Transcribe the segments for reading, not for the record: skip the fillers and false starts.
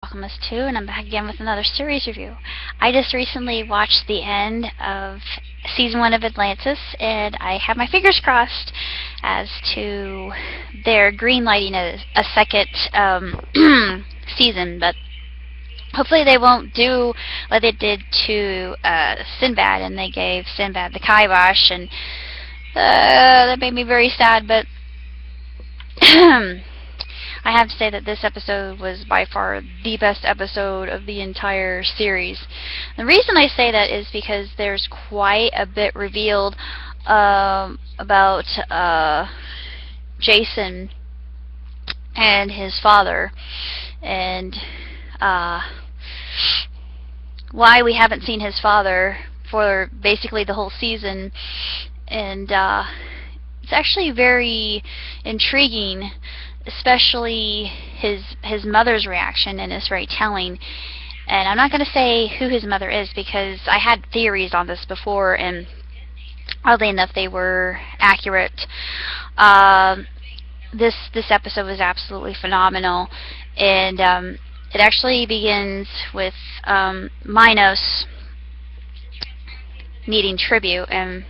Alchemist 2, and I'm back again with another series review. I just recently watched the end of Season 1 of Atlantis, and I have my fingers crossed as to their greenlighting a second season, but hopefully they won't do what they did to Sinbad, and they gave Sinbad the kibosh, and that made me very sad, but I have to say that this episode was by far the best episode of the entire series. The reason I say that is because there's quite a bit revealed about Jason and his father, and why we haven't seen his father for basically the whole season, and it's actually very intriguing, especially his mother's reaction, and it's very telling. And I'm not going to say who his mother is because I had theories on this before, and oddly enough they were accurate. This episode was absolutely phenomenal, and it actually begins with Minos needing tribute, and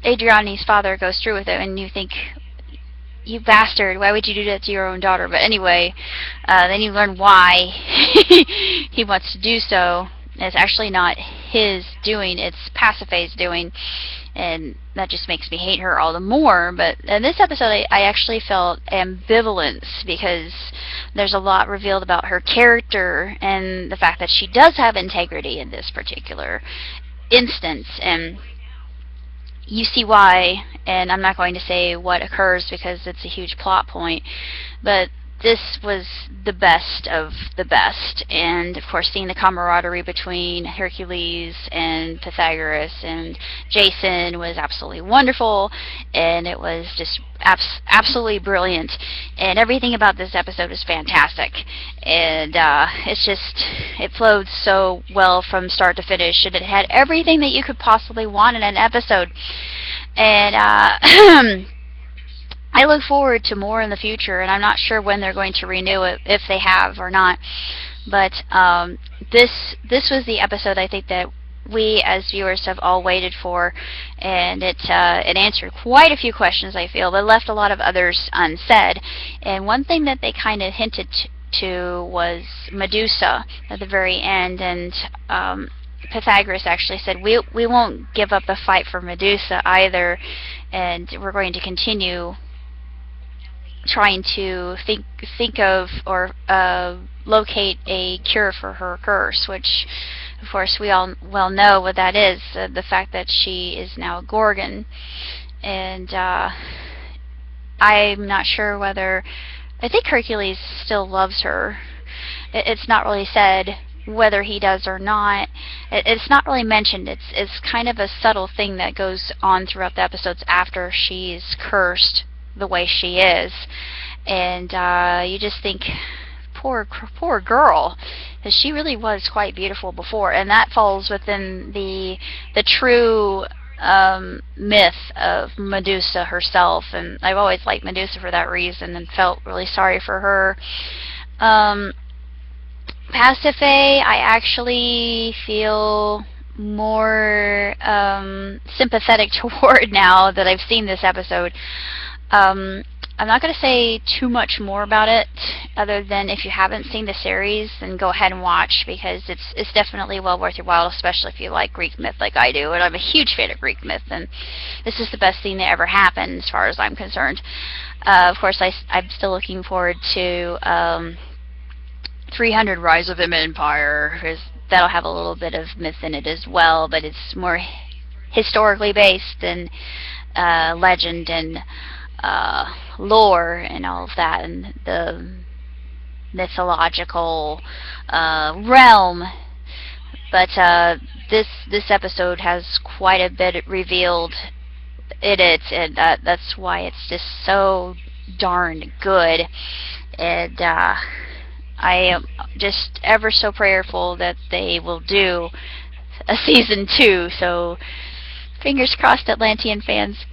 Adriadne's father goes through with it, and you think, you bastard, why would you do that to your own daughter? But anyway, then you learn why he wants to do so. It's actually not his doing, it's Pasiphae's doing, and that just makes me hate her all the more. But in this episode I actually felt ambivalence, because there's a lot revealed about her character and the fact that she does have integrity in this particular instance, and you see why, and I'm not going to say what occurs because it's a huge plot point, but this was the best of the best. And of course, seeing the camaraderie between Hercules and Pythagoras and Jason was absolutely wonderful, and it was just absolutely brilliant, and everything about this episode is fantastic, and it flowed so well from start to finish, and it had everything that you could possibly want in an episode. And I look forward to more in the future, and I'm not sure when they're going to renew it, if they have or not. But this was the episode I think that we as viewers have all waited for, and it answered quite a few questions, I feel, but left a lot of others unsaid. And one thing that they kind of hinted to was Medusa at the very end, and Pythagoras actually said, we won't give up the fight for Medusa either, and we're going to continue trying to think of or locate a cure for her curse, which of course we all well know what that is, the fact that she is now a Gorgon. And I'm not sure whether, I think Hercules still loves her. It's not really said whether he does or not. It's not really mentioned. It's kind of a subtle thing that goes on throughout the episodes after she's cursed the way she is, and you just think, poor girl, because she really was quite beautiful before, and that falls within the true myth of Medusa herself, and I've always liked Medusa for that reason and felt really sorry for her. Pasiphae, I actually feel more sympathetic toward now that I've seen this episode. I'm not going to say too much more about it, other than if you haven't seen the series, then go ahead and watch, because it's definitely well worth your while, especially if you like Greek myth like I do, and I'm a huge fan of Greek myth, and this is the best thing that ever happened as far as I'm concerned. Of course, I'm still looking forward to 300 Rise of the Empire, because that'll have a little bit of myth in it as well, but it's more historically based and legend and lore and all of that, and the mythological realm. But this episode has quite a bit revealed in it, and that's why it's just so darn good. And I am just ever so prayerful that they will do a season 2. So fingers crossed, Atlantean fans.